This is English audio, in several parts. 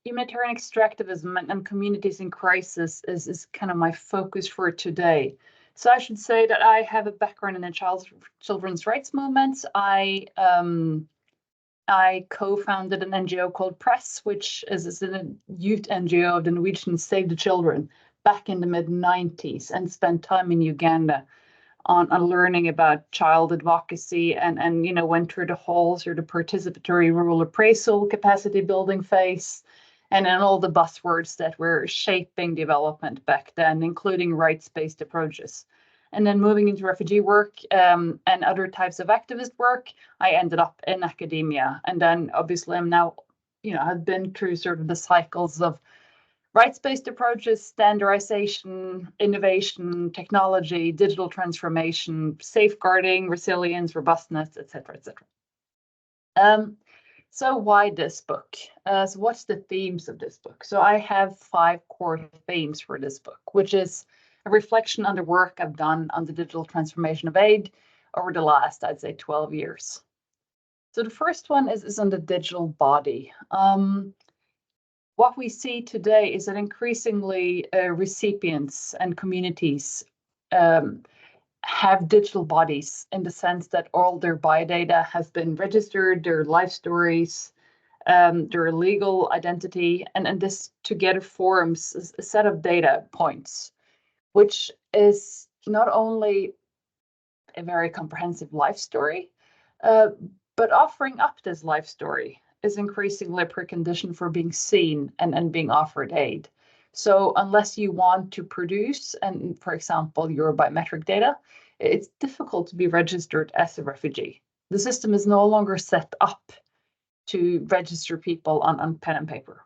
humanitarian extractivism and communities in crisis is kind of my focus for today. So I should say that I have a background in the children's rights movements. I co-founded an NGO called Press, which is a youth NGO of the Norwegian Save the Children back in the mid-90s, and spent time in Uganda on learning about child advocacy, and went through the halls or the participatory rural appraisal capacity building phase, and then all the buzzwords that were shaping development back then, including rights-based approaches. And then moving into refugee work and other types of activist work, I ended up in academia. And then obviously I'm now, I've been through sort of the cycles of rights-based approaches, standardization, innovation, technology, digital transformation, safeguarding, resilience, robustness, et cetera, et cetera. So why this book? So what's the themes of this book? So I have 5 core themes for this book, which is a reflection on the work I've done on the digital transformation of aid over the last, I'd say, 12 years. So the first one is on the digital body. What we see today is that increasingly recipients and communities have digital bodies, in the sense that all their biodata has been registered, their life stories, their legal identity, and this together forms a set of data points, which is not only a very comprehensive life story, but offering up this life story is increasingly a precondition for being seen and being offered aid. So unless you want to produce, and for example, your biometric data, it's difficult to be registered as a refugee. The system is no longer set up to register people on pen and paper.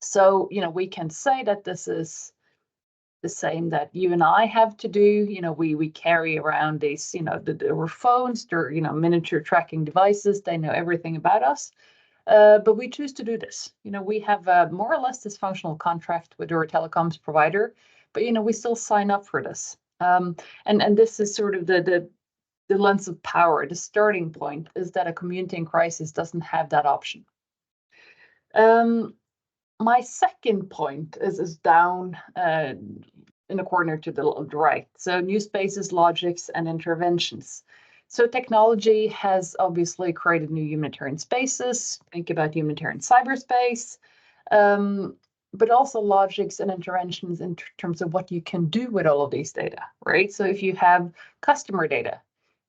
So, we can say that this is the same that you and I have to do. We carry around these, our phones, they're, miniature tracking devices. They know everything about us. But we choose to do this. We have a more or less dysfunctional contract with our telecoms provider, but we still sign up for this. And this is sort of the lens of power. The starting point is that a community in crisis doesn't have that option. My second point is down in the corner to the right. So new spaces, logics, and interventions. So technology has obviously created new humanitarian spaces. Think about humanitarian cyberspace, but also logics and interventions in terms of what you can do with all of these data, right? So if you have customer data,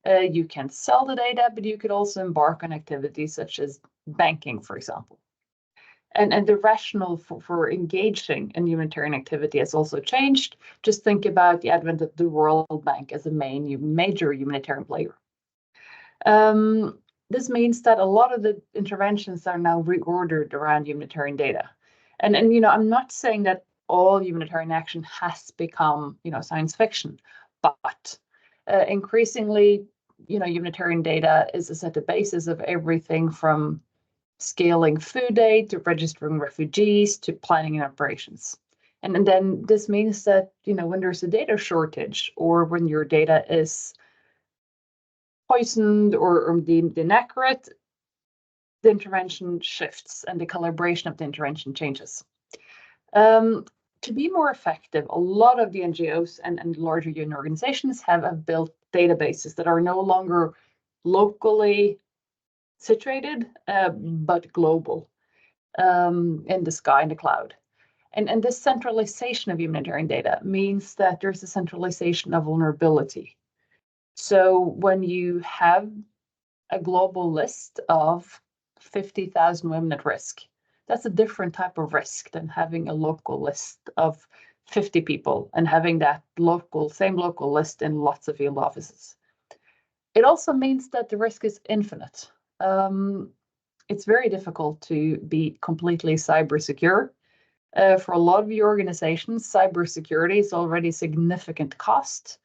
you can sell the data, but you could also embark on activities such as banking, for example. And the rationale for engaging in humanitarian activity has also changed. Just think about the advent of the World Bank as a major humanitarian player. This means that a lot of the interventions are now reordered around humanitarian data. And I'm not saying that all humanitarian action has become, science fiction, but increasingly, humanitarian data is at the basis of everything from scaling food aid to registering refugees to planning and operations. And then this means that, when there's a data shortage, or when your data is poisoned or deemed inaccurate, the intervention shifts and the calibration of the intervention changes. To be more effective, a lot of the NGOs and larger UN organizations have built databases that are no longer locally situated, but global, in the sky, in the cloud. And this centralization of humanitarian data means that there's a centralization of vulnerability. So when you have a global list of 50,000 women at risk, that's a different type of risk than having a local list of 50 people and having that same local list in lots of field offices. It also means that the risk is infinite. It's very difficult to be completely cyber secure. For a lot of your organizations, cybersecurity is already a significant cost.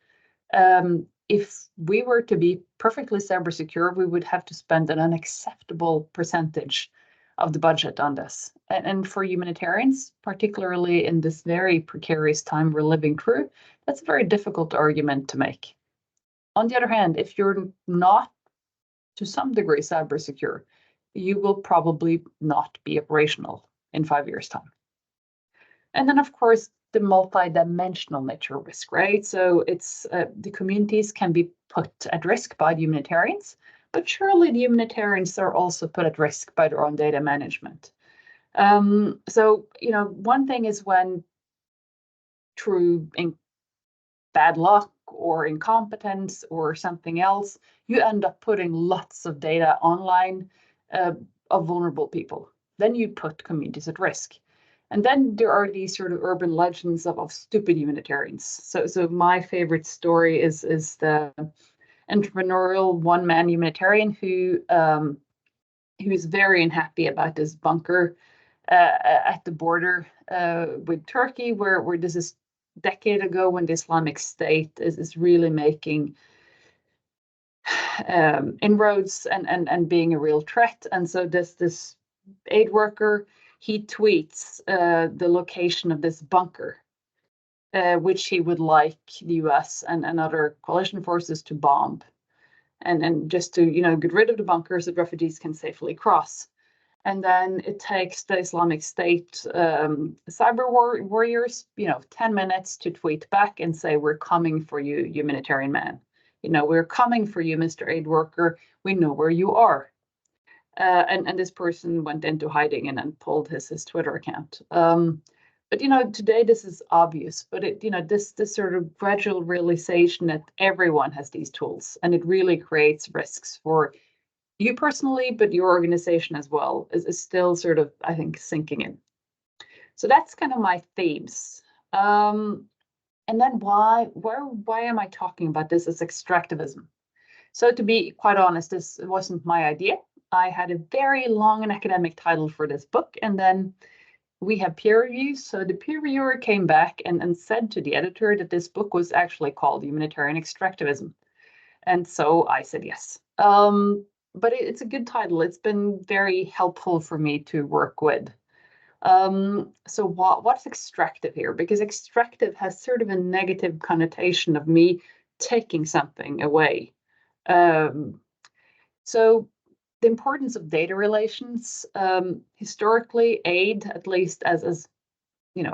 If we were to be perfectly cyber secure, we would have to spend an unacceptable percentage of the budget on this. And for humanitarians, particularly in this very precarious time we're living through, that's a very difficult argument to make. On the other hand, if you're not to some degree cyber secure, you will probably not be operational. in 5 years' time. And then, of course, the multi-dimensional nature of risk, right? So it's the communities can be put at risk by the humanitarians, but surely the humanitarians are also put at risk by their own data management. So, one thing is when through bad luck or incompetence or something else, you end up putting lots of data online of vulnerable people. Then you put communities at risk. And then there are these sort of urban legends of stupid humanitarians. So my favorite story is the entrepreneurial one-man humanitarian who is very unhappy about this bunker at the border with Turkey, where this is a decade ago when the Islamic State is really making inroads and being a real threat. And so this aid worker, he tweets the location of this bunker, which he would like the US and other coalition forces to bomb, and just to get rid of the bunkers that refugees can safely cross. And then it takes the Islamic State cyber warriors 10 minutes to tweet back and say, we're coming for you, humanitarian man. We're coming for you, Mr. Aid Worker. We know where you are. And this person went into hiding and then pulled his Twitter account. But today this is obvious, but this sort of gradual realization that everyone has these tools, and it really creates risks for you personally, but your organization as well, is still sort of, I think, sinking in. So that's kind of my themes. And then why am I talking about this as extractivism? So to be quite honest, this wasn't my idea. I had a very long and academic title for this book, and then we have peer reviews. So the peer reviewer came back and said to the editor that this book was actually called Humanitarian Extractivism. And so I said yes. But it's a good title. It's been very helpful for me to work with. So what's extractive here? Because extractive has sort of a negative connotation of me taking something away. So the importance of data relations, historically, aid, at least as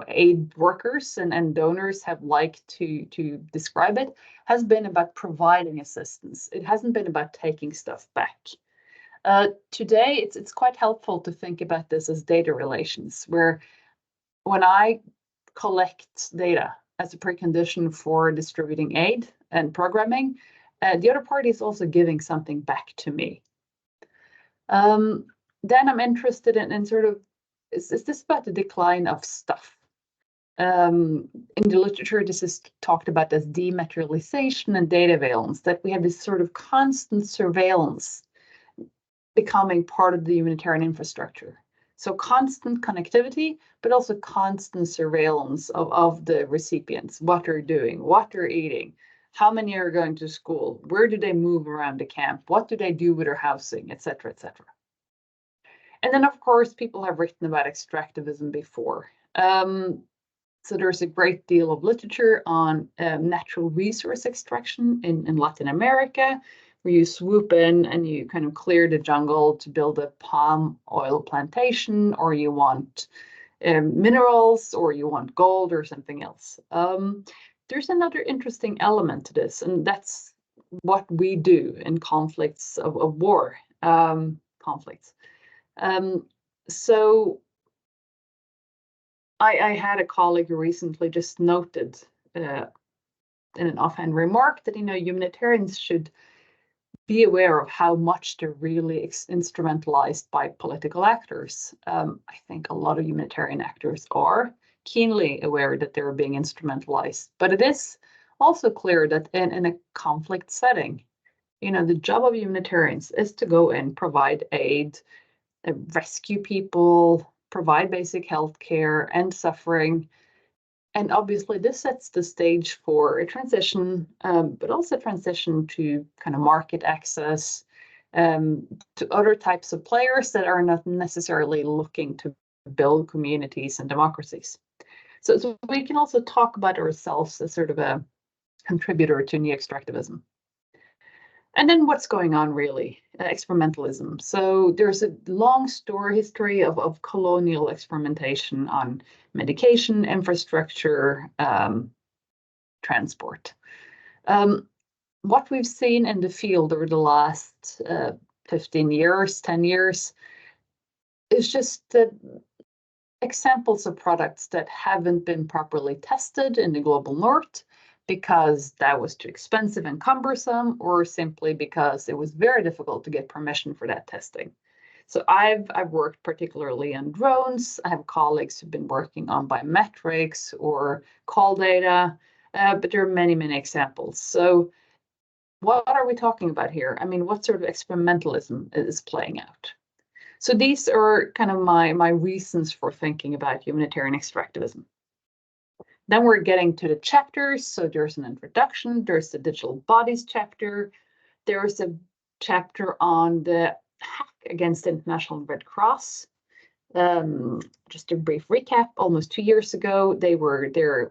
aid workers and donors have liked to describe it, has been about providing assistance. It hasn't been about taking stuff back. Today, it's quite helpful to think about this as data relations, where when I collect data as a precondition for distributing aid and programming, the other party is also giving something back to me. Then I'm interested in sort of, is this about the decline of stuff? In the literature, this is talked about as dematerialization and data valence, that we have this sort of constant surveillance becoming part of the humanitarian infrastructure. So constant connectivity, but also constant surveillance of the recipients, what they're doing, what they're eating, how many are going to school, where do they move around the camp, what do they do with their housing, etc., etc. And then, of course, people have written about extractivism before. So there's a great deal of literature on natural resource extraction in Latin America, where you swoop in and you kind of clear the jungle to build a palm oil plantation, or you want minerals, or you want gold or something else. There's another interesting element to this, and that's what we do in conflicts of war, conflicts. So I had a colleague who recently just noted in an offhand remark that humanitarians should be aware of how much they're really instrumentalized by political actors. I think a lot of humanitarian actors are keenly aware that they're being instrumentalized, but it is also clear that in a conflict setting, the job of humanitarians is to go in, provide aid, rescue people, provide basic health care, end suffering. And obviously this sets the stage for a transition, but also transition to kind of market access, to other types of players that are not necessarily looking to build communities and democracies. So we can also talk about ourselves as sort of a contributor to new extractivism. And then what's going on really? Experimentalism. So there's a long history of colonial experimentation on medication, infrastructure, transport. What we've seen in the field over the last 15 years, 10 years, is just that examples of products that haven't been properly tested in the global north because that was too expensive and cumbersome, or simply because it was very difficult to get permission for that testing. So I've worked particularly on drones. I have colleagues who've been working on biometrics or call data, but there are many, many examples. So what are we talking about here? I mean, what sort of experimentalism is playing out? So these are kind of my reasons for thinking about humanitarian extractivism. Then we're getting to the chapters. So there's an introduction, there's the digital bodies chapter, there's a chapter on the hack against the International Red Cross. Just a brief recap, almost 2 years ago, their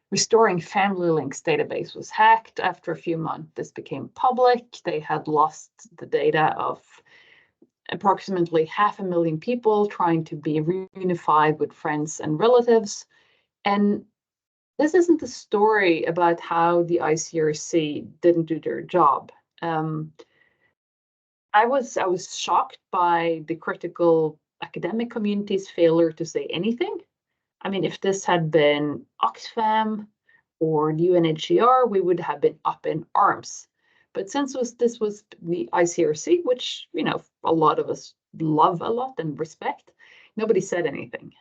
Restoring Family Links database was hacked. After a few months, this became public. They had lost the data of approximately 500,000 people trying to be reunified with friends and relatives. And this isn't a story about how the ICRC didn't do their job. I was shocked by the critical academic community's failure to say anything. I mean, if this had been Oxfam or the UNHCR, we would have been up in arms. But since this was the ICRC, which, you know, a lot of us love a lot and respect, nobody said anything.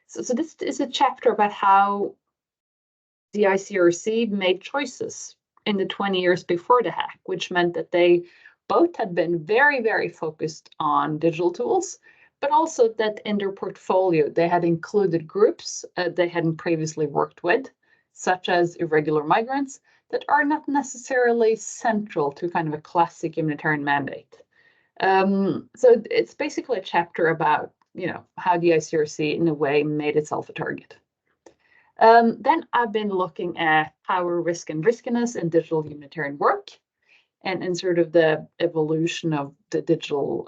So this is a chapter about how the ICRC made choices in the 20 years before the hack, which meant that they both had been very, very focused on digital tools, but also that in their portfolio, they had included groups they hadn't previously worked with, such as irregular migrants, that are not necessarily central to kind of a classic humanitarian mandate. So it's basically a chapter about, you know, how the ICRC in a way made itself a target. Then I've been looking at power, risk, and riskiness in digital humanitarian work, and sort of the evolution of the digital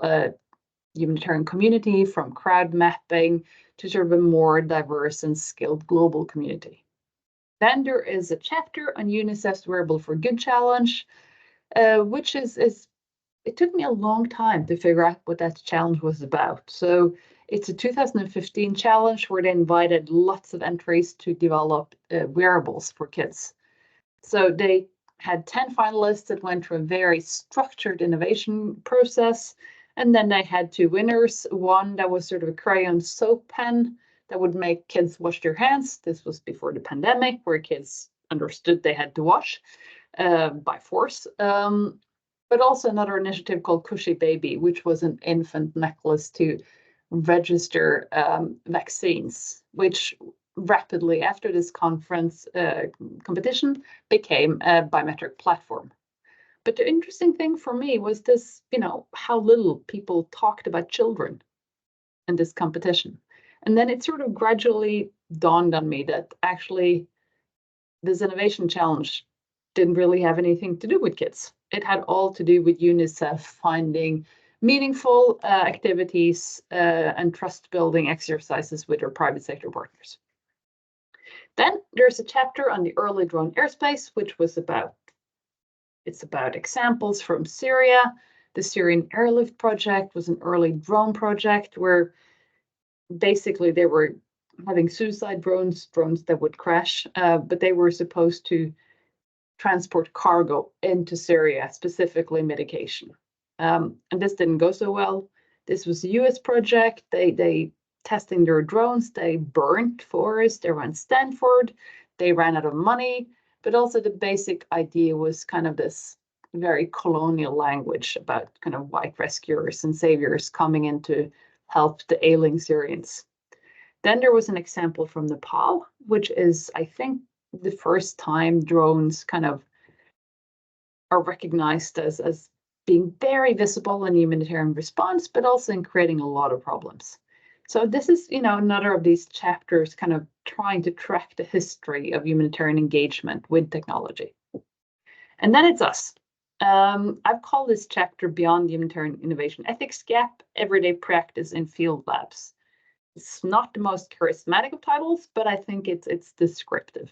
humanitarian community from crowd mapping to sort of a more diverse and skilled global community. Then there is a chapter on UNICEF's Wearable for Good challenge, which is it took me a long time to figure out what that challenge was about. So it's a 2015 challenge where they invited lots of entries to develop wearables for kids. So they had 10 finalists that went through a very structured innovation process. And then they had 2 winners, one that was sort of a crayon soap pen that would make kids wash their hands. This was before the pandemic, where kids understood they had to wash by force. But also another initiative called Cushy Baby, which was an infant necklace to register vaccines, which rapidly after this conference competition became a biometric platform. But the interesting thing for me was this, you know, how little people talked about children in this competition. And then it sort of gradually dawned on me that actually this innovation challenge didn't really have anything to do with kids. It had all to do with UNICEF finding meaningful activities and trust-building exercises with their private sector partners. Then there's a chapter on the early drone airspace, which was about examples from Syria. The Syrian Airlift Project was an early drone project where basically they were having suicide drones that would crash, but they were supposed to transport cargo into Syria, specifically medication. And this didn't go so well. This was a US project. They testing their drones, they burnt forests, they ran Stanford, they ran out of money, but also the basic idea was kind of this very colonial language about kind of white rescuers and saviors coming in to help the ailing Syrians. Then there was an example from Nepal, which is, I think, the first time drones kind of are recognized as being very visible in humanitarian response, but also in creating a lot of problems. So this is, you know, another of these chapters kind of trying to track the history of humanitarian engagement with technology. And then it's us. I've called this chapter Beyond Humanitarian Innovation Ethics Gap, Everyday Practice in Field Labs. It's not the most charismatic of titles, but I think it's descriptive.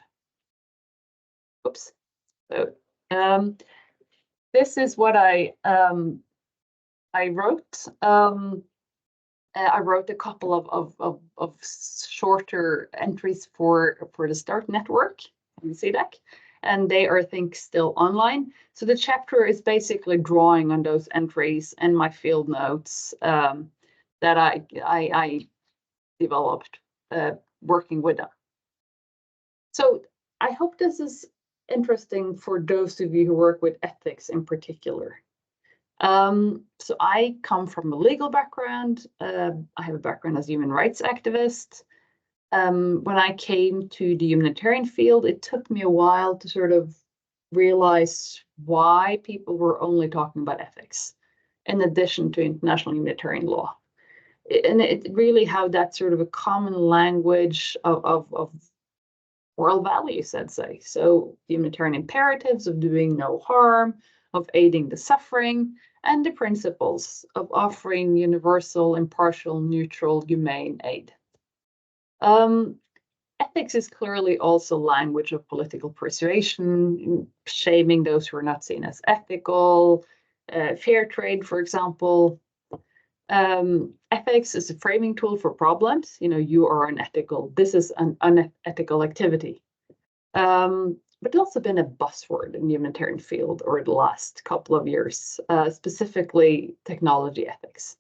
Oops. So, this is what I wrote. I wrote a couple of shorter entries for the START network in CDAC, and they are, I think, still online. So the chapter is basically drawing on those entries and my field notes that I developed working with them. So I hope this is interesting for those of you who work with ethics in particular. So I come from a legal background. I have a background as a human rights activist. When I came to the humanitarian field, it took me a while to sort of realize why people were only talking about ethics in addition to international humanitarian law. And it really how that's sort of a common language of moral values, I'd say. So humanitarian imperatives of doing no harm, of aiding the suffering, and the principles of offering universal, impartial, neutral, humane aid. Ethics is clearly also language of political persuasion, shaming those who are not seen as ethical, fair trade, for example. Ethics is a framing tool for problems. You know, you are unethical. This is an unethical activity. But it's also been a buzzword in the humanitarian field over the last couple of years, specifically technology ethics.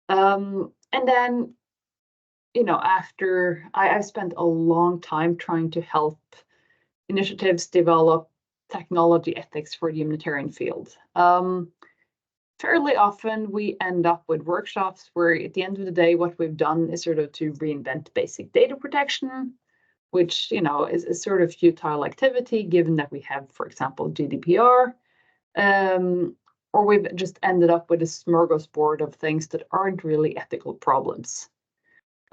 And then, you know, after I've spent a long time trying to help initiatives develop technology ethics for the humanitarian field. Fairly often we end up with workshops where at the end of the day, what we've done is sort of to reinvent basic data protection, which, you know, is sort of futile activity, given that we have, for example, GDPR, or we've just ended up with a smorgasbord of things that aren't really ethical problems.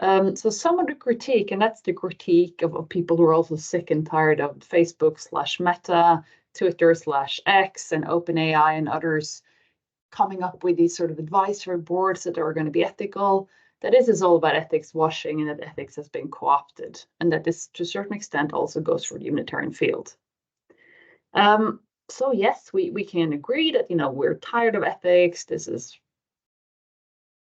So some of the critique, and that's the critique of people who are also sick and tired of Facebook/Meta, Twitter/X, and OpenAI and others coming up with these sort of advisory boards that are going to be ethical, that this is all about ethics washing and that ethics has been co-opted, and that this to a certain extent also goes for the humanitarian field. So yes, we can agree that, you know, we're tired of ethics. This is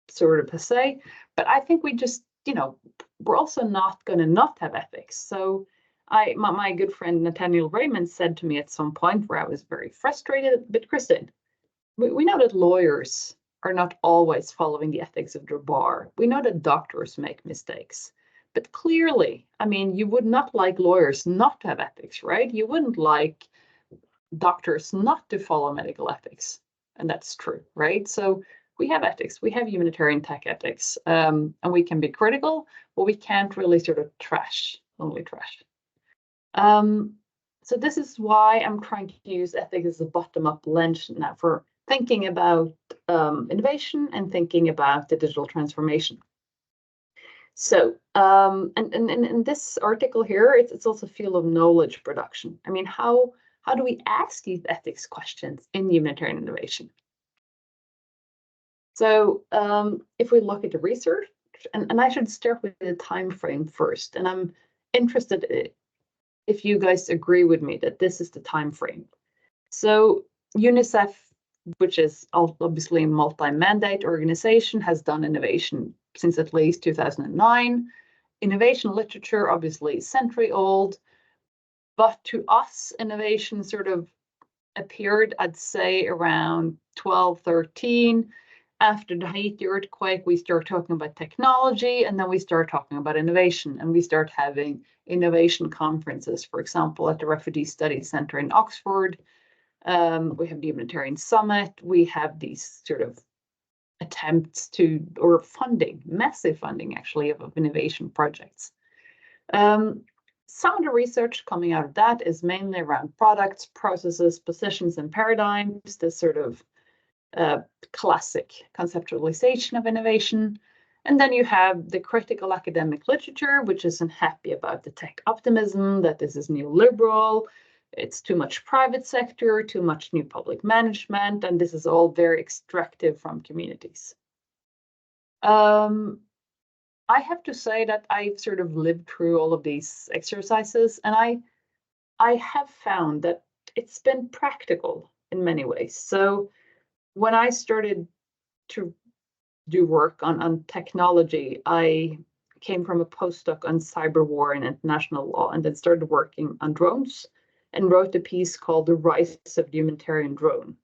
sort of passé, but I think we just, you know, we're also not going to not have ethics. So my good friend Nathaniel Raymond said to me at some point where I was very frustrated, but Kristin, we know that lawyers are not always following the ethics of their bar. We know that doctors make mistakes. But clearly, I mean, you would not like lawyers not to have ethics, right? You wouldn't like doctors not to follow medical ethics. And that's true, right? So we have ethics. We have humanitarian tech ethics. And we can be critical, but we can't really sort of only trash. So this is why I'm trying to use ethics as a bottom-up lens now for thinking about innovation and thinking about the digital transformation. So, and in this article here, it's also field of knowledge production. I mean, how do we ask these ethics questions in humanitarian innovation? So, if we look at the research, and I should start with the time frame first, and I'm interested if you guys agree with me that this is the time frame. So UNICEF, which is obviously a multi-mandate organization, has done innovation since at least 2009. Innovation literature, obviously century old, but to us, innovation sort of appeared, I'd say, around 12, 13. After the Haiti earthquake, we start talking about technology, and then we start talking about innovation, and we start having innovation conferences, for example, at the Refugee Studies Center in Oxford. We have the Humanitarian Summit. We have these sort of attempts or funding, massive funding actually, of innovation projects. Some of the research coming out of that is mainly around products, processes, positions, and paradigms, this sort of classic conceptualization of innovation. And then you have the critical academic literature, which isn't happy about the tech optimism, that this is neoliberal. it's too much private sector, too much new public management, and this is all very extractive from communities. I have to say that I've sort of lived through all of these exercises, and I have found that it's been practical in many ways. So when I started to do work on technology, I came from a postdoc on cyber war and international law, and then started working on drones and wrote a piece called The Rise of the Humanitarian Drone.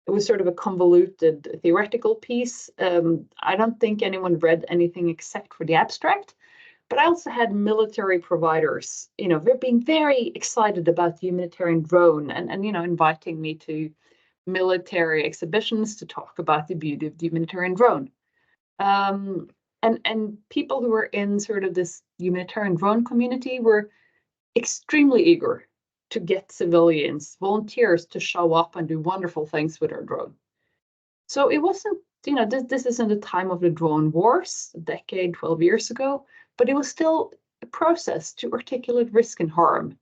It was sort of a convoluted theoretical piece. I don't think anyone read anything except for the abstract, but I also had military providers, they're being very excited about the humanitarian drone and inviting me to military exhibitions to talk about the beauty of the humanitarian drone. And people who were in sort of this humanitarian drone community were extremely eager to get civilians, volunteers to show up and do wonderful things with our drone. So it wasn't, this isn't the time of the drone wars, a decade, 12 years ago, but it was still a process to articulate risk and harm.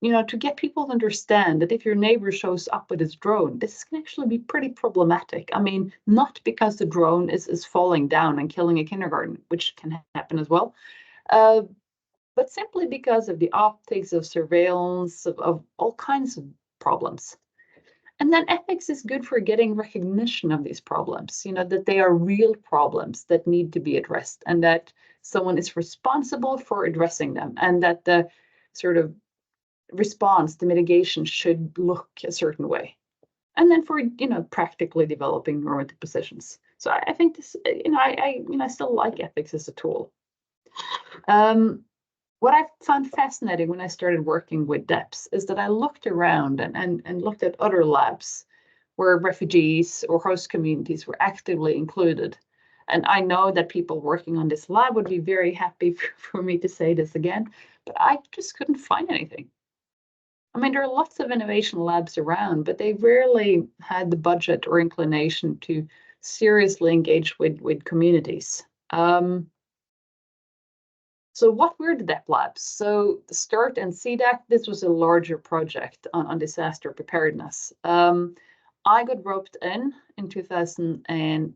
To get people to understand that if your neighbor shows up with his drone, this can actually be pretty problematic. I mean, not because the drone is falling down and killing a kindergarten, which can happen as well, but simply because of the optics of surveillance, of all kinds of problems. And then ethics is good for getting recognition of these problems, that they are real problems that need to be addressed, and that someone is responsible for addressing them, and that the sort of response, the mitigation should look a certain way. And then for, practically developing normative positions. So I think this, I still like ethics as a tool. What I found fascinating when I started working with DEPS is that I looked around and looked at other labs where refugees or host communities were actively included. And I know that people working on this lab would be very happy for me to say this again, but I just couldn't find anything. I mean, there are lots of innovation labs around, but they rarely had the budget or inclination to seriously engage with communities. So what were the DEP labs? So the START and CDAC, this was a larger project on disaster preparedness. I got roped in 2000 and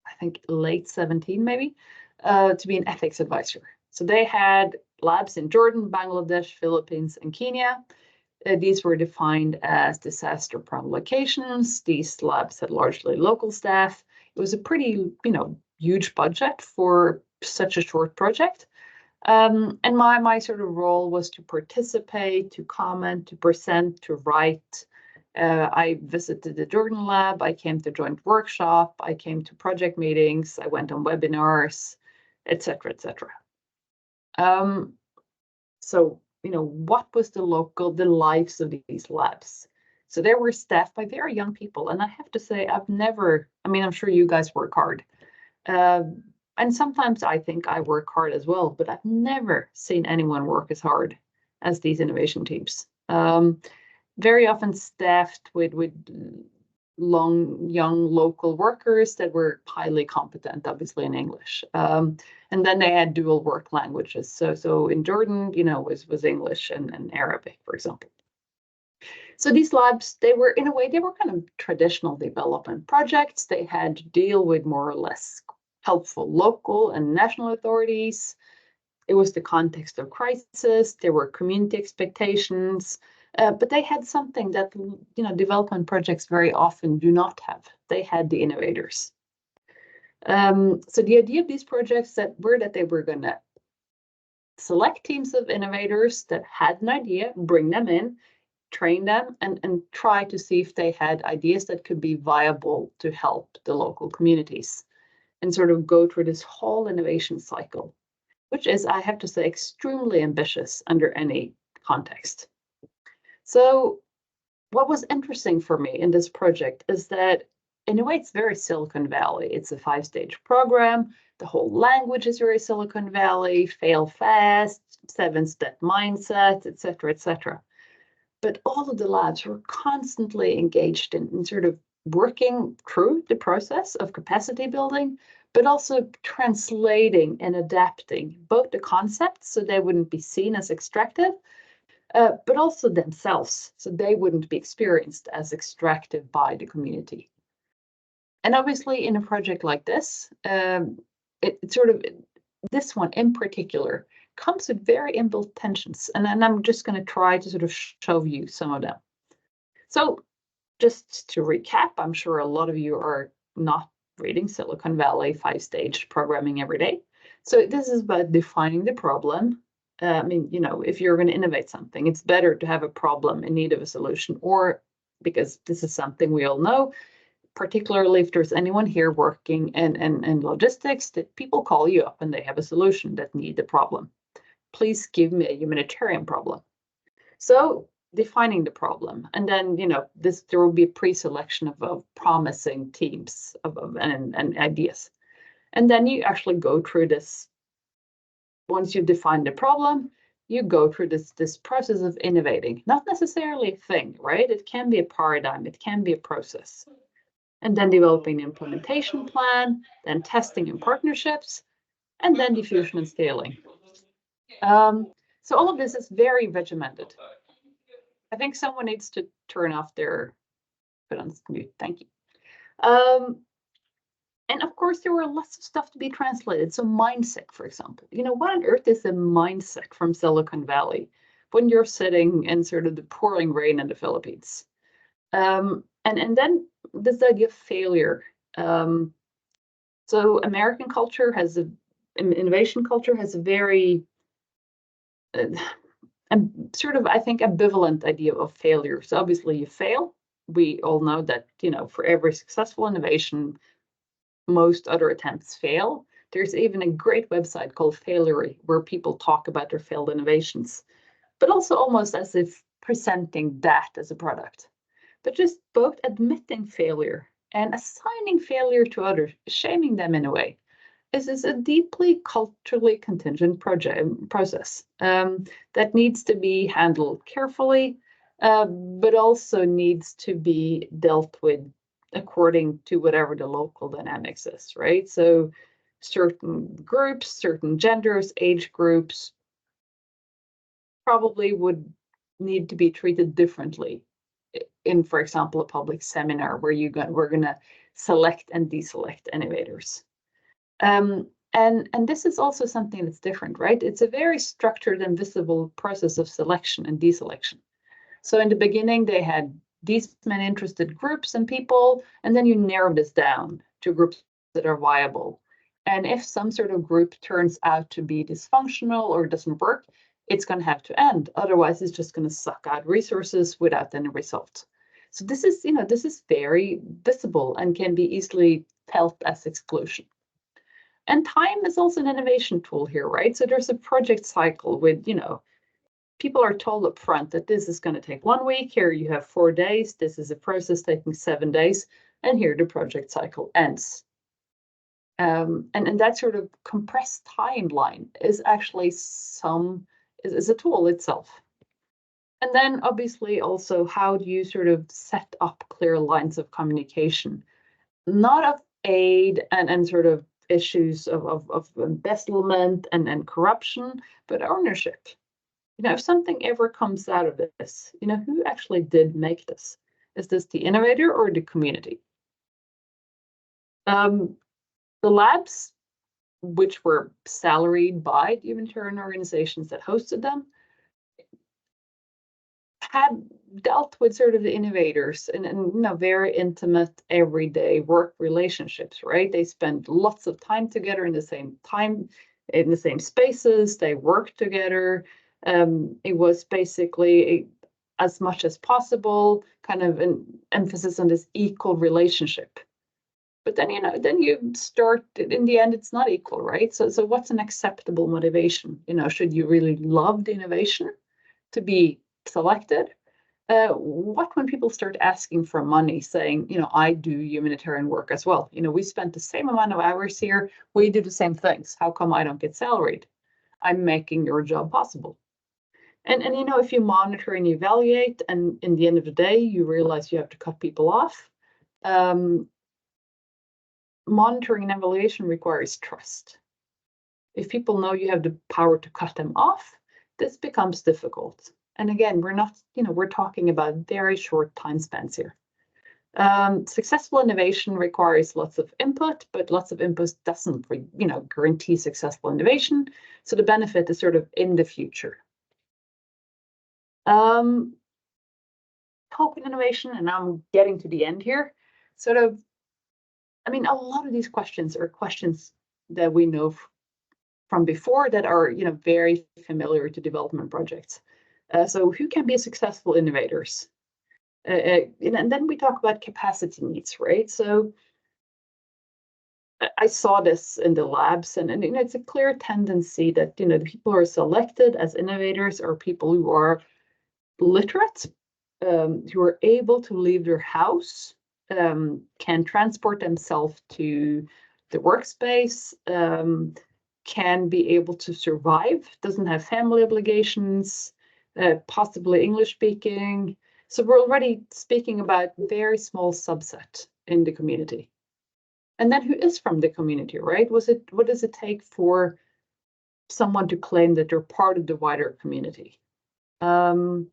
I think late 17 maybe, to be an ethics advisor. So they had labs in Jordan, Bangladesh, Philippines, and Kenya. These were defined as disaster-prone locations. These labs had largely local staff. It was a pretty, huge budget for such a short project. And my sort of role was to participate, to comment, to present, to write. I visited the Jordan lab. I came to joint workshop. I came to project meetings. I went on webinars, etc., etc. So, what was the lives of these labs? So they were staffed by very young people. And I have to say, I'm sure you guys work hard. And sometimes I think I work hard as well, but I've never seen anyone work as hard as these innovation teams. Very often staffed with young local workers that were highly competent, obviously in English. And then they had dual work languages. So in Jordan, was English and Arabic, for example. So these labs, they were kind of traditional development projects. They had to deal with more or less helpful local and national authorities. It was the context of crisis. There were community expectations, but they had something that development projects very often do not have. They had the innovators. So the idea of these projects that they were going to select teams of innovators that had an idea, bring them in, train them, and try to see if they had ideas that could be viable to help the local communities, and sort of go through this whole innovation cycle, which is, I have to say, extremely ambitious under any context. So what was interesting for me in this project is that, in a way, it's very Silicon Valley. It's a 5-stage program. The whole language is very Silicon Valley, fail fast, 7-step mindset, etc., etc. But all of the labs were constantly engaged in sort of working through the process of capacity building, but also translating and adapting both the concepts so they wouldn't be seen as extractive, but also themselves, so they wouldn't be experienced as extractive by the community. And obviously, in a project like this, this one in particular comes with very inbuilt tensions, and I'm just going to try to sort of show you some of them. So just to recap, I'm sure a lot of you are not reading Silicon Valley 5-stage programming every day. So this is about defining the problem. I mean, if you're going to innovate something, it's better to have a problem in need of a solution, or because this is something we all know, particularly if there's anyone here working in logistics, that people call you up and they have a solution that need the problem. Please give me a humanitarian problem. So defining the problem, and then there will be a pre-selection of promising teams and ideas, and then you actually go through this. Once you've defined the problem, you go through this process of innovating. Not necessarily a thing, right? It can be a paradigm, it can be a process, and then developing the implementation plan, then testing and partnerships, and then diffusion and scaling. So all of this is very regimented. I think someone needs to turn off their, put on mute, thank you. And of course, there were lots of stuff to be translated. So mindset, for example, what on earth is a mindset from Silicon Valley when you're sitting in sort of the pouring rain in the Philippines? And then this idea of failure. So American culture has innovation culture has a very sort of, I think, ambivalent idea of failure. So obviously you fail. We all know that, for every successful innovation, most other attempts fail. There's even a great website called Failery where people talk about their failed innovations, but also almost as if presenting that as a product. But just both admitting failure and assigning failure to others, shaming them in a way, is a deeply culturally contingent process that needs to be handled carefully, but also needs to be dealt with according to whatever the local dynamics is, right? So certain groups, certain genders, age groups probably would need to be treated differently in, for example, a public seminar where we're going to select and deselect innovators. And this is also something that's different, right? It's a very structured and visible process of selection and deselection. So in the beginning, they had these many interested groups and people, and then you narrow this down to groups that are viable. And if some sort of group turns out to be dysfunctional or doesn't work, it's going to have to end. Otherwise, it's just going to suck out resources without any result. So this is very visible and can be easily felt as exclusion. And time is also an innovation tool here, right? So there's a project cycle with, people are told up front that this is going to take 1 week. Here you have 4 days. This is a process taking 7 days. And here the project cycle ends. And that sort of compressed timeline is actually is a tool itself. And then obviously also, how do you sort of set up clear lines of communication, not of aid and sort of issues of embezzlement and corruption, but ownership. If something ever comes out of this, who actually did make this? Is this the innovator or the community? The labs, which were salaried by the humanitarian organizations that hosted them, had dealt with sort of the innovators in very intimate, everyday work relationships, right? They spend lots of time together in the same spaces. They worked together. It was basically as much as possible, kind of an emphasis on this equal relationship. But then, then you start, in the end, it's not equal, right? So what's an acceptable motivation? Should you really love the innovation to be selected? What when people start asking for money, saying, I do humanitarian work as well. We spent the same amount of hours here. We do the same things. How come I don't get salaried? I'm making your job possible. And if you monitor and evaluate, and in the end of the day, you realize you have to cut people off, monitoring and evaluation requires trust. If people know you have the power to cut them off, this becomes difficult. And again, we're not, we're talking about very short time spans here. Successful innovation requires lots of input, but lots of input doesn't, guarantee successful innovation. So the benefit is sort of in the future. Token innovation, and I'm getting to the end here. Sort of, I mean, a lot of these questions are questions that we know from before that are, very familiar to development projects. So who can be successful innovators? And then we talk about capacity needs, right? So I saw this in the labs, and it's a clear tendency that the people who are selected as innovators are people who are literate, who are able to leave their house, can transport themselves to the workspace, can be able to survive, doesn't have family obligations, possibly English speaking. So we're already speaking about a very small subset in the community. And then who is from the community, right? What does it take for someone to claim that they're part of the wider community? And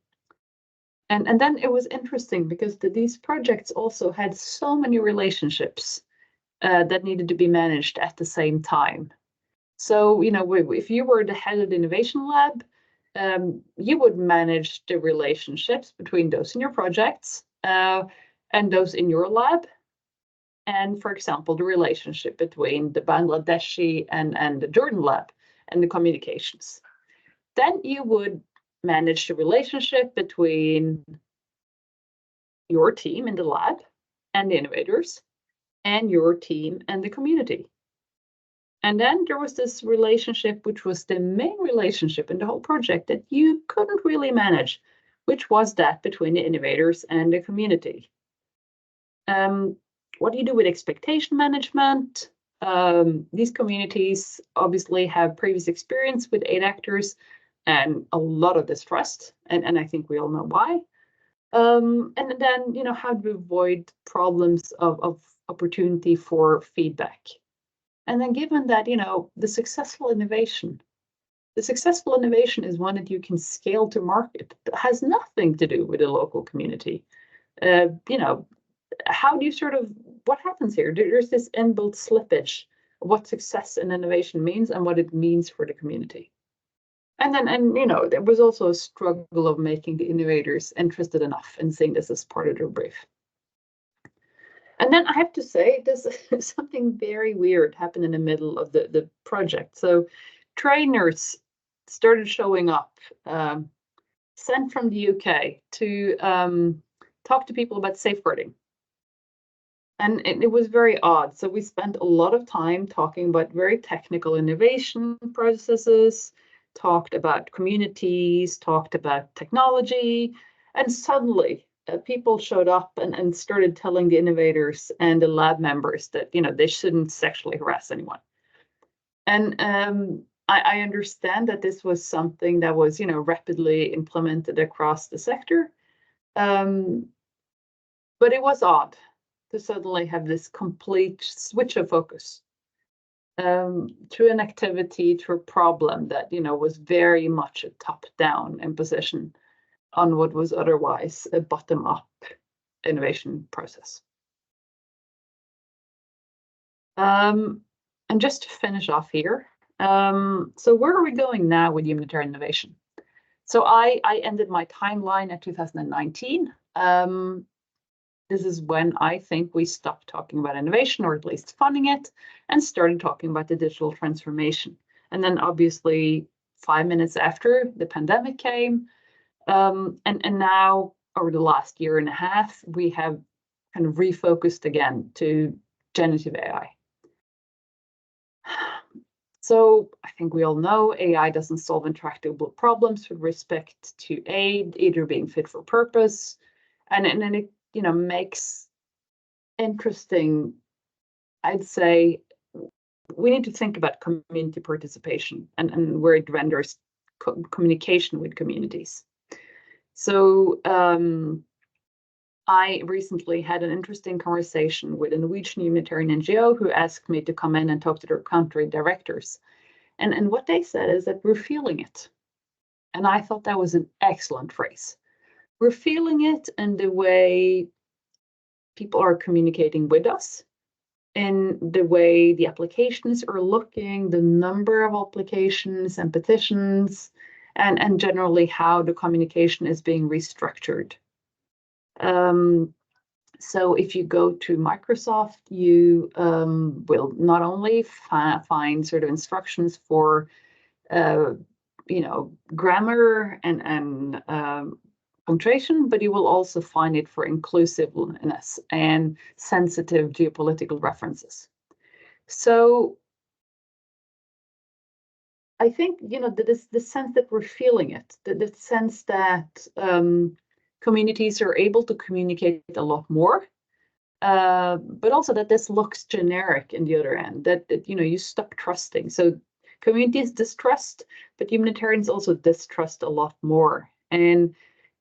then it was interesting because these projects also had so many relationships that needed to be managed at the same time. So, if you were the head of the innovation lab, you would manage the relationships between those in your projects and those in your lab. And for example, the relationship between the Bangladeshi and the Jordan lab and the communications. Then you would manage the relationship between your team in the lab and the innovators and your team and the community. And then there was this relationship, which was the main relationship in the whole project that you couldn't really manage, which was that between the innovators and the community. What do you do with expectation management? These communities obviously have previous experience with aid actors and a lot of distrust, and I think we all know why. And then, how to avoid problems of opportunity for feedback. And then given that, the successful innovation is one that you can scale to market. It has nothing to do with the local community. How do you what happens here? There's this inbuilt slippage of what success in innovation means and what it means for the community. And there was also a struggle of making the innovators interested enough in seeing this as part of their brief. And then I have to say, there's something very weird happened in the middle of the project. So trainers started showing up, sent from the UK to talk to people about safeguarding. And it was very odd. So we spent a lot of time talking about very technical innovation processes, talked about communities, talked about technology, and suddenly people showed up and started telling the innovators and the lab members that they shouldn't sexually harass anyone. And I understand that this was something that was rapidly implemented across the sector, but it was odd to suddenly have this complete switch of focus to an activity, to a problem that was very much a top-down imposition on what was otherwise a bottom-up innovation process. And just to finish off here, so where are we going now with humanitarian innovation? So I ended my timeline at 2019. This is when I think we stopped talking about innovation, or at least funding it, and started talking about the digital transformation. And then obviously 5 minutes after, the pandemic came. And now, over the last year and a half, we have kind of refocused again to generative AI. So I think we all know AI doesn't solve intractable problems with respect to aid, either being fit for purpose, and then it makes interesting, I'd say, we need to think about community participation and where it renders communication with communities. So I recently had an interesting conversation with a Norwegian humanitarian NGO who asked me to come in and talk to their country directors. And what they said is that we're feeling it. And I thought that was an excellent phrase. We're feeling it in the way people are communicating with us, in the way the applications are looking, the number of applications and petitions, and generally how the communication is being restructured. So if you go to Microsoft, you will not only find sort of instructions for grammar and punctuation, but you will also find it for inclusiveness and sensitive geopolitical references. So I think, the sense that we're feeling it, the sense that communities are able to communicate a lot more, but also that this looks generic in the other end, that you stop trusting. So communities distrust, but humanitarians also distrust a lot more. And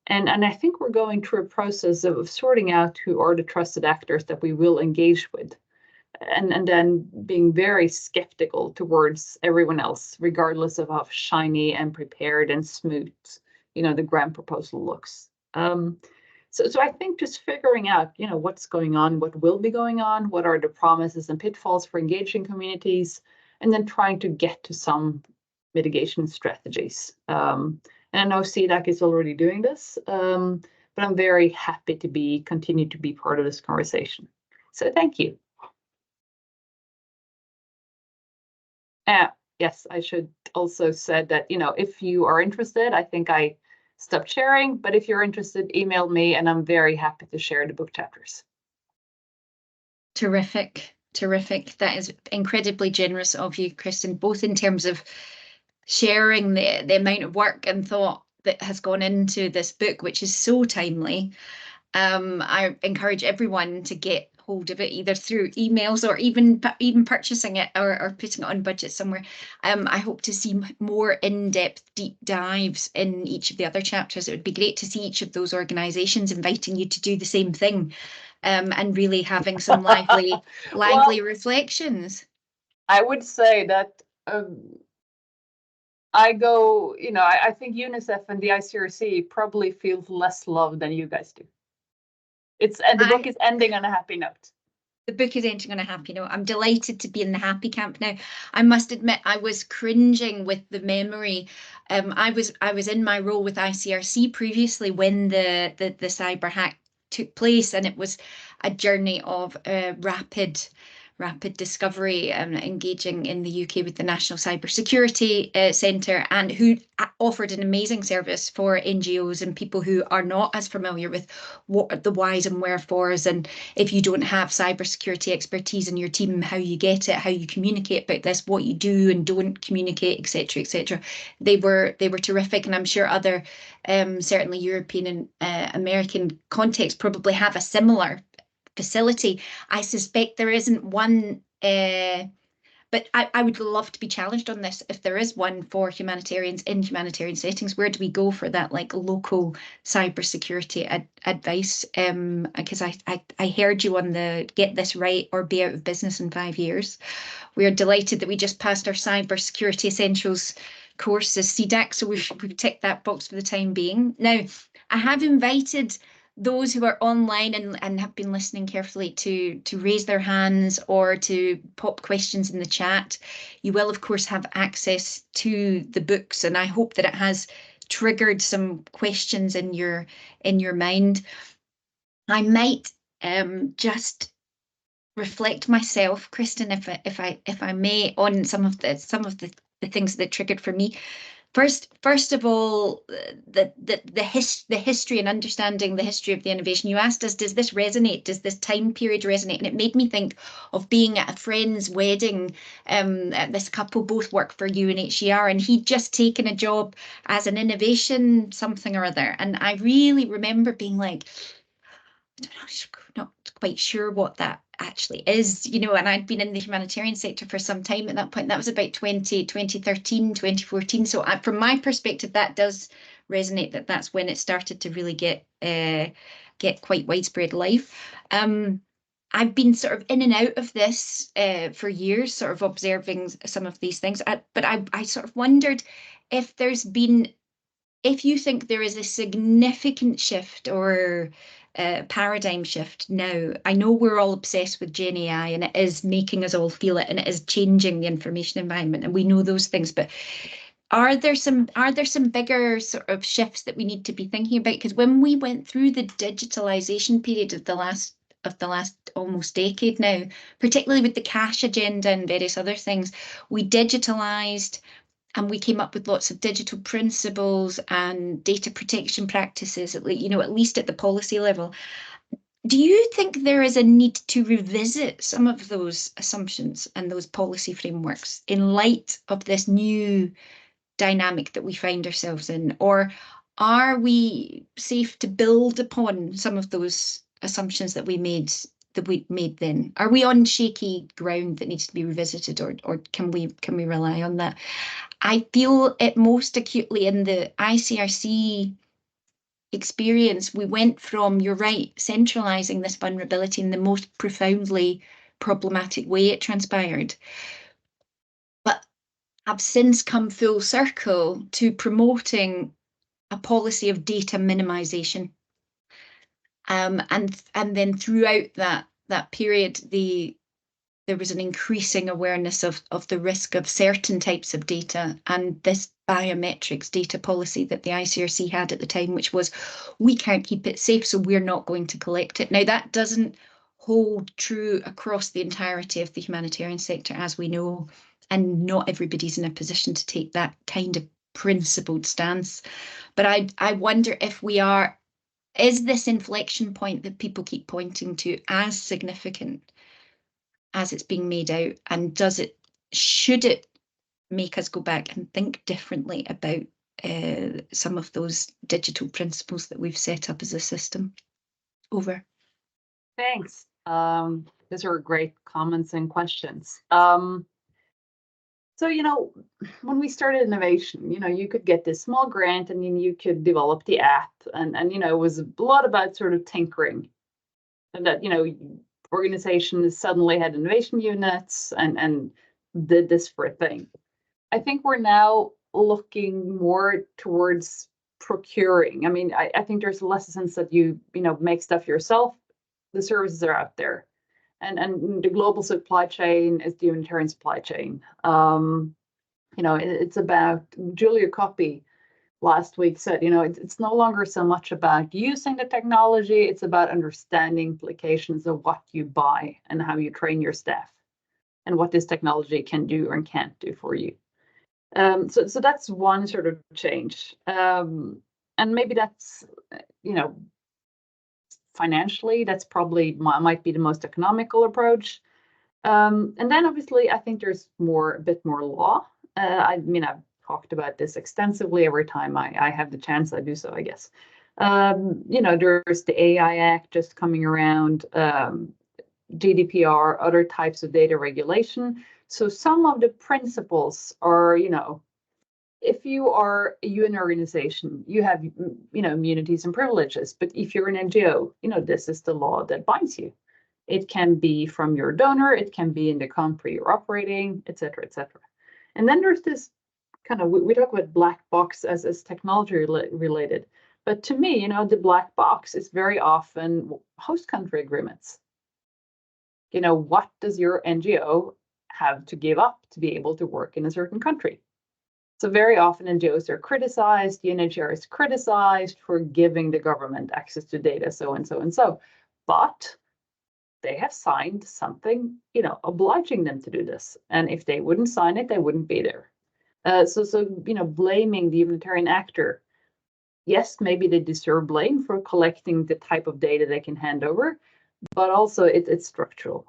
I think we're going through a process of sorting out who are the trusted actors that we will engage with, and then being very skeptical towards everyone else, regardless of how shiny and prepared and smooth, the grant proposal looks. So I think just figuring out, what's going on, what will be going on, what are the promises and pitfalls for engaging communities, and then trying to get to some mitigation strategies. And I know CDAC is already doing this, but I'm very happy to continue to be part of this conversation. So thank you. Yes, I should also say that, if you are interested, I think I stopped sharing, but if you're interested, email me and I'm very happy to share the book chapters. Terrific. That is incredibly generous of you, Kristin, both in terms of sharing the amount of work and thought that has gone into this book, which is so timely. I encourage everyone to get hold of it either through emails or even purchasing it or putting it on budget somewhere. I hope to see more in-depth deep dives in each of the other chapters. It would be great to see each of those organizations inviting you to do the same thing, and really having some lively reflections. I would say that I think UNICEF and the ICRC probably feels less loved than you guys do. The book is ending on a happy note. The book is ending on a happy note. I'm delighted to be in the happy camp now. I must admit, I was cringing with the memory. I was in my role with ICRC previously when the cyber hack took place, and it was a journey of rapid discovery, engaging in the UK with the National Cybersecurity Centre, and who offered an amazing service for NGOs and people who are not as familiar with what the whys and wherefores, and if you don't have cybersecurity expertise in your team, how you get it, how you communicate about this, what you do and don't communicate, etc., etc. They were terrific, and I'm sure other certainly European and American contexts probably have a similar facility. I suspect there isn't one, but I would love to be challenged on this. If there is one for humanitarians in humanitarian settings, where do we go for that local cybersecurity advice? Because I heard you on the get this right or be out of business in 5 years. We are delighted that we just passed our cybersecurity essentials course as CDAC, so we've ticked that box for the time being. Now, I have invited those who are online and have been listening carefully to raise their hands or to pop questions in the chat. You will, of course, have access to the books, and I hope that it has triggered some questions in your mind. I might just reflect myself, Kristin, if I may, on some of the things that triggered for me. First of all, the history and understanding the history of the innovation. You asked us, does this resonate? Does this time period resonate? And it made me think of being at a friend's wedding. This couple both work for UNHCR, and he'd just taken a job as an innovation something or other. And I really remember being like, I don't know, not quite sure what that actually is, and I'd been in the humanitarian sector for some time at that point. That was about 2013, 2014. So from my perspective, that does resonate, that's when it started to really get quite widespread life. I've been sort of in and out of this for years, sort of observing some of these things, but I sort of wondered if there's been if you think there is a significant shift or paradigm shift now, I know we're all obsessed with Gen AI and it is making us all feel it and it is changing the information environment and we know those things, but are there some bigger sort of shifts that we need to be thinking about? Because when we went through the digitalization period of the last almost decade now, particularly with the cash agenda and various other things, we digitalized and we came up with lots of digital principles and data protection practices, at least at the policy level. Do you think there is a need to revisit some of those assumptions and those policy frameworks in light of this new dynamic that we find ourselves in? Or are we safe to build upon some of those assumptions that we made then? Are we on shaky ground that needs to be revisited, or can we rely on that? I feel it most acutely in the ICRC experience. We went from, you're right, centralizing this vulnerability in the most profoundly problematic way it transpired, but have since come full circle to promoting a policy of data minimization. And then throughout that period, there was an increasing awareness of the risk of certain types of data, and this biometrics data policy that the ICRC had at the time, which was, we can't keep it safe, so we're not going to collect it. Now, that doesn't hold true across the entirety of the humanitarian sector, as we know, and not everybody's in a position to take that kind of principled stance. But I wonder if is this inflection point that people keep pointing to as significant as it's being made out, and should it make us go back and think differently about some of those digital principles that we've set up as a system? Over. Thanks. Those are great comments and questions. So, when we started innovation, you could get this small grant and you could develop the app, and it was a lot about sort of tinkering, and that organizations suddenly had innovation units and did this for a thing. I think we're now looking more towards procuring. I mean, I think there's less a sense that you make stuff yourself. The services are out there, and the global supply chain is the humanitarian supply chain. It's about, Julia Coppi last week said, it's no longer so much about using the technology, it's about understanding implications of what you buy and how you train your staff and what this technology can do and can't do for you. So that's one sort of change. And maybe that's, financially, that's probably might be the most economical approach. And then obviously, I think there's a bit more law. I've talked about this extensively every time I have the chance. I do so, I guess. There's the AI Act just coming around, GDPR, other types of data regulation. So some of the principles are, if you are a UN organization, you have, immunities and privileges. But if you're an NGO, this is the law that binds you. It can be from your donor, it can be in the country you're operating, et cetera, et cetera. And then there's this kind of, we talk about black box as technology related. But to me, the black box is very often host country agreements. What does your NGO have to give up to be able to work in a certain country? So very often NGOs are criticized, the UNHCR is criticized for giving the government access to data, so and so and so. But they have signed something, obliging them to do this. And if they wouldn't sign it, they wouldn't be there. So blaming the humanitarian actor, yes, maybe they deserve blame for collecting the type of data they can hand over, but also it's structural.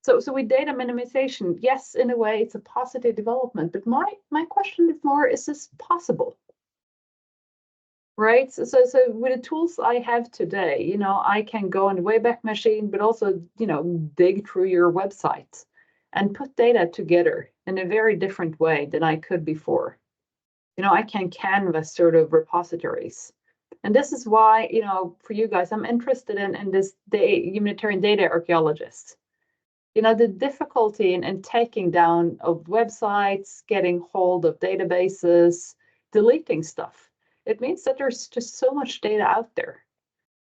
So with data minimization, yes, in a way, it's a positive development. But my question is more, is this possible? Right? So with the tools I have today, I can go on the Wayback Machine, but also, dig through your website and put data together in a very different way than I could before. I can canvas sort of repositories. And this is why, for you guys, I'm interested in this humanitarian data archaeologist. The difficulty in taking down of websites, getting hold of databases, deleting stuff. It means that there's just so much data out there.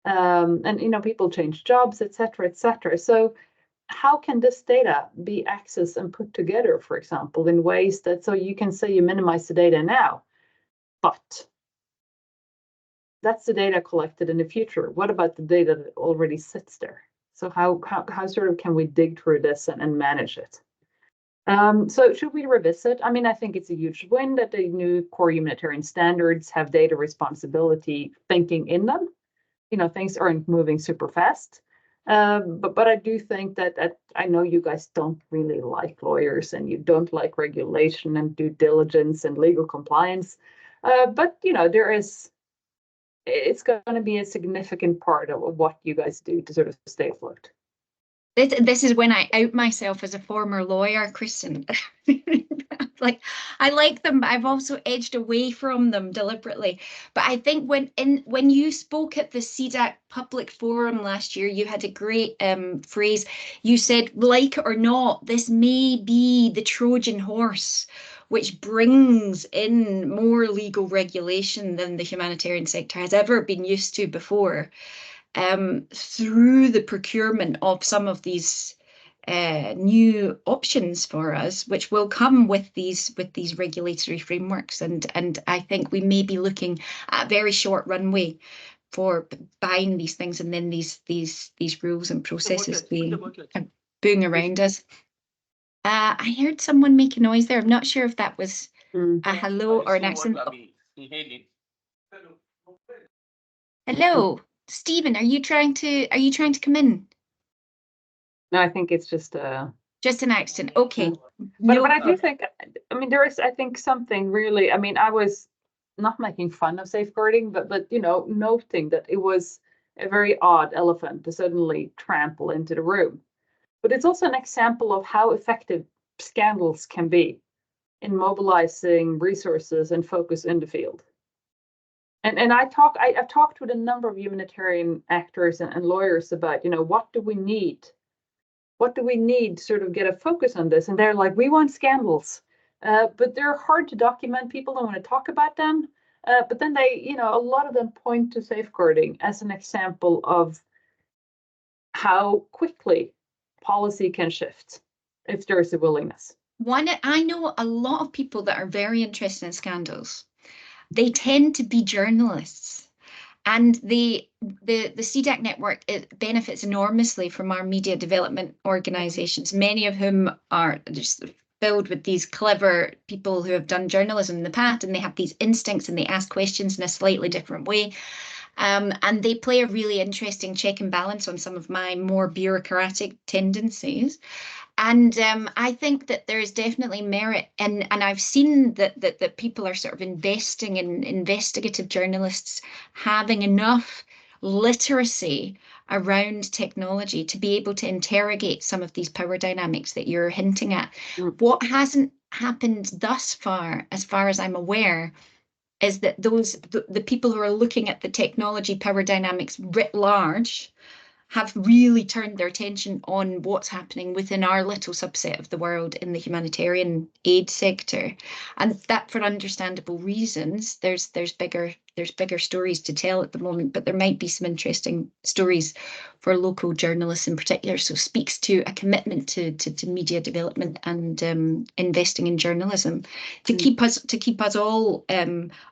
And, you know, people change jobs, et cetera, so how can this data be accessed and put together, for example, in ways that, so you can say you minimize the data now, but that's the data collected in the future. What about the data that already sits there? So how sort of can we dig through this and manage it? So should we revisit? I mean, I think it's a huge win that the new core humanitarian standards have data responsibility thinking in them. You know, things aren't moving super fast. But I do think that I know you guys don't really like lawyers and you don't like regulation and due diligence and legal compliance. But, you know, it's going to be a significant part of what you guys do to sort of stay afloat. This is when I out myself as a former lawyer, Kristin. Like, I like them, but I've also edged away from them deliberately. But I think when you spoke at the CDAC public forum last year, you had a great phrase. You said, like it or not, this may be the Trojan horse, which brings in more legal regulation than the humanitarian sector has ever been used to before. Through the procurement of some of these new options for us, which will come with these regulatory frameworks, and I think we may be looking at a very short runway for buying these things, and then these rules and processes being around us. I heard someone make a noise there. I'm not sure if that was a hello or an accent. Hello. Stephen, are you trying to come in? No, I think it's just an accident. Okay. But I do think, I mean, there is, I think, something really, I mean, I was not making fun of safeguarding, but you know, noting that it was a very odd elephant to suddenly trample into the room. But it's also an example of how effective scandals can be in mobilizing resources and focus in the field. And I've talked with a number of humanitarian actors and lawyers about, you know, what do we need? What do we need to sort of get a focus on this? And they're like, we want scandals, but they're hard to document. People don't want to talk about them. But then they, you know, a lot of them point to safeguarding as an example of how quickly policy can shift if there's a willingness. I know a lot of people that are very interested in scandals. They tend to be journalists, and the CDAC network, it benefits enormously from our media development organizations, many of whom are just filled with these clever people who have done journalism in the past, and they have these instincts and they ask questions in a slightly different way. And they play a really interesting check and balance on some of my more bureaucratic tendencies. And I think that there is definitely merit, and I've seen that people are sort of investing in investigative journalists having enough literacy around technology to be able to interrogate some of these power dynamics that you're hinting at. What hasn't happened thus far as I'm aware, is that the people who are looking at the technology power dynamics writ large have really turned their attention on what's happening within our little subset of the world in the humanitarian aid sector, and that for understandable reasons. There's bigger stories to tell at the moment, but there might be some interesting stories for local journalists in particular. So speaks to a commitment to media development and investing in journalism to keep us all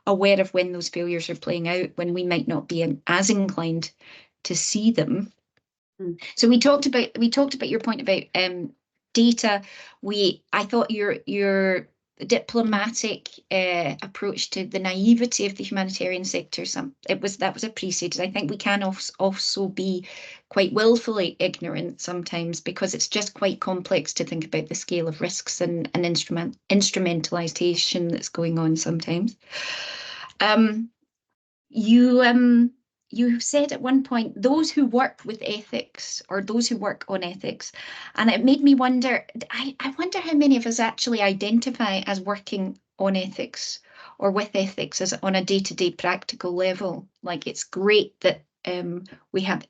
aware of when those failures are playing out, when we might not be as inclined to see them. So we talked about your point about data. I thought your diplomatic approach to the naivety of the humanitarian sector, that was appreciated. I think we can also be quite willfully ignorant sometimes, because it's just quite complex to think about the scale of risks and instrumentalization that's going on sometimes. You said at one point, those who work with ethics, or those who work on ethics, and it made me wonder, I wonder how many of us actually identify as working on ethics or with ethics as on a day-to-day practical level. Like, it's great that we have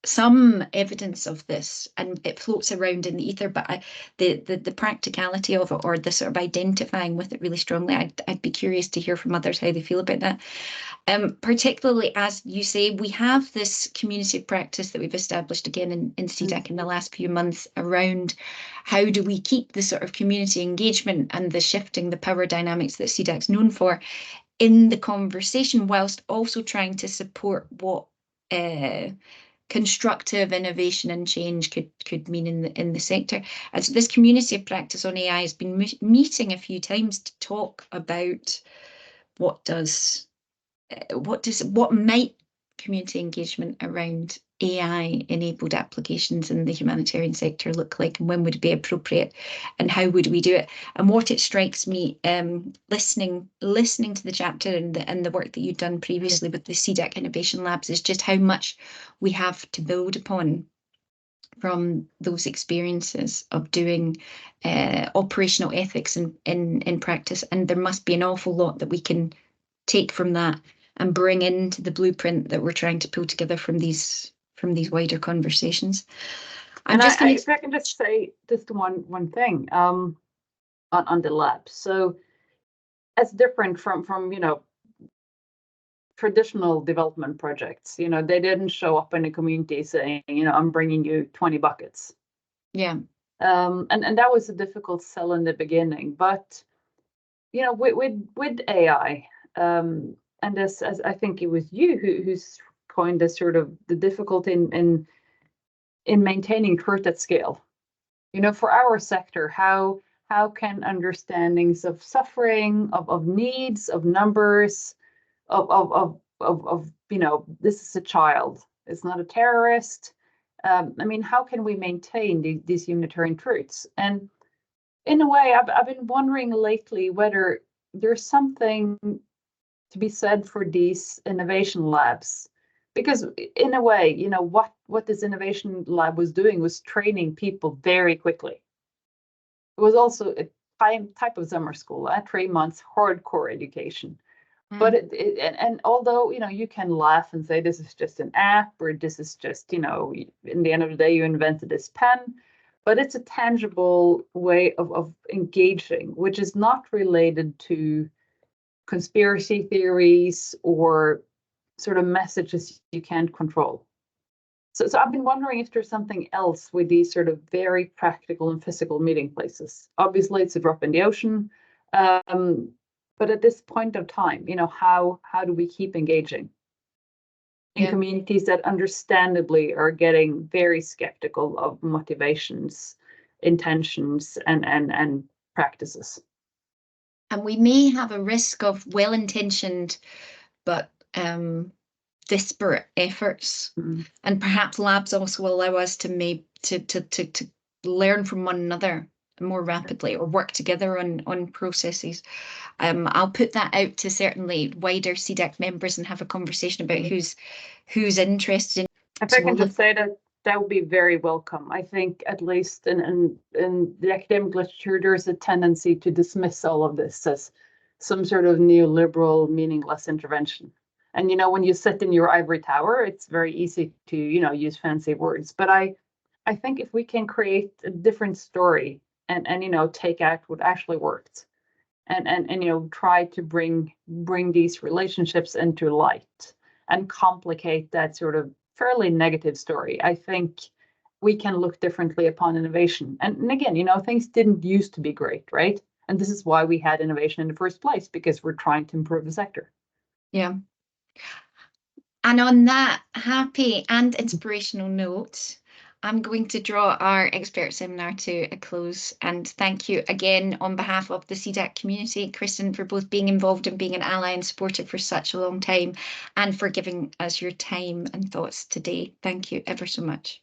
some evidence of this, and it floats around in the ether, but the practicality of it, or the sort of identifying with it really strongly, I'd be curious to hear from others how they feel about that. Particularly, as you say, we have this community of practice that we've established again in CDAC in the last few months around how do we keep the sort of community engagement and the shifting the power dynamics that CDAC's known for in the conversation, whilst also trying to support what constructive innovation and change could mean in the sector. And so this community of practice on AI has been meeting a few times to talk about what might community engagement around AI-enabled applications in the humanitarian sector look like, and when would it be appropriate, and how would we do it? And what it strikes me, listening to the chapter and the work that you've done previously with the CDAC Innovation Labs, is just how much we have to build upon from those experiences of doing operational ethics in practice. And there must be an awful lot that we can take from that and bring into the blueprint that we're trying to pull together from these wider conversations. If I can just say just one thing on the lab. So as different from traditional development projects, they didn't show up in the community saying, I'm bringing you 20 buckets. Yeah. And that was a difficult sell in the beginning, but with AI, and as I think it was you who's coined this sort of the difficulty in maintaining truth at scale. For our sector, how can understandings of suffering, of needs, of numbers, of this is a child, it's not a terrorist. How can we maintain these humanitarian truths? And in a way, I've been wondering lately whether there's something to be said for these innovation labs, because in a way, what this innovation lab was doing was training people very quickly. It was also a type of summer school, 3 months hardcore education. But and although you can laugh and say this is just an app, or this is just in the end of the day you invented this pen, but it's a tangible way of engaging, which is not related to conspiracy theories or sort of messages you can't control. So I've been wondering if there's something else with these sort of very practical and physical meeting places. Obviously, it's a drop in the ocean, but at this point of time, how do we keep engaging in communities that understandably are getting very skeptical of motivations, intentions, and practices? And we may have a risk of well-intentioned but disparate efforts, and perhaps labs also allow us to learn from one another more rapidly, or work together on processes. I'll put that out to certainly wider CDAC members and have a conversation about who's interested in. If I can just say that would be very welcome. I think at least in the academic literature, there's a tendency to dismiss all of this as some sort of neoliberal, meaningless intervention. And when you sit in your ivory tower, it's very easy to use fancy words. But I think if we can create a different story and take out what actually worked, and try to bring these relationships into light and complicate that sort of fairly negative story, I think we can look differently upon innovation. And again, things didn't used to be great, right? And this is why we had innovation in the first place, because we're trying to improve the sector. Yeah. And on that happy and inspirational note, I'm going to draw our expert seminar to a close, and thank you again on behalf of the CDAC community, Kristin, for both being involved and being an ally and supporter for such a long time, and for giving us your time and thoughts today. Thank you ever so much.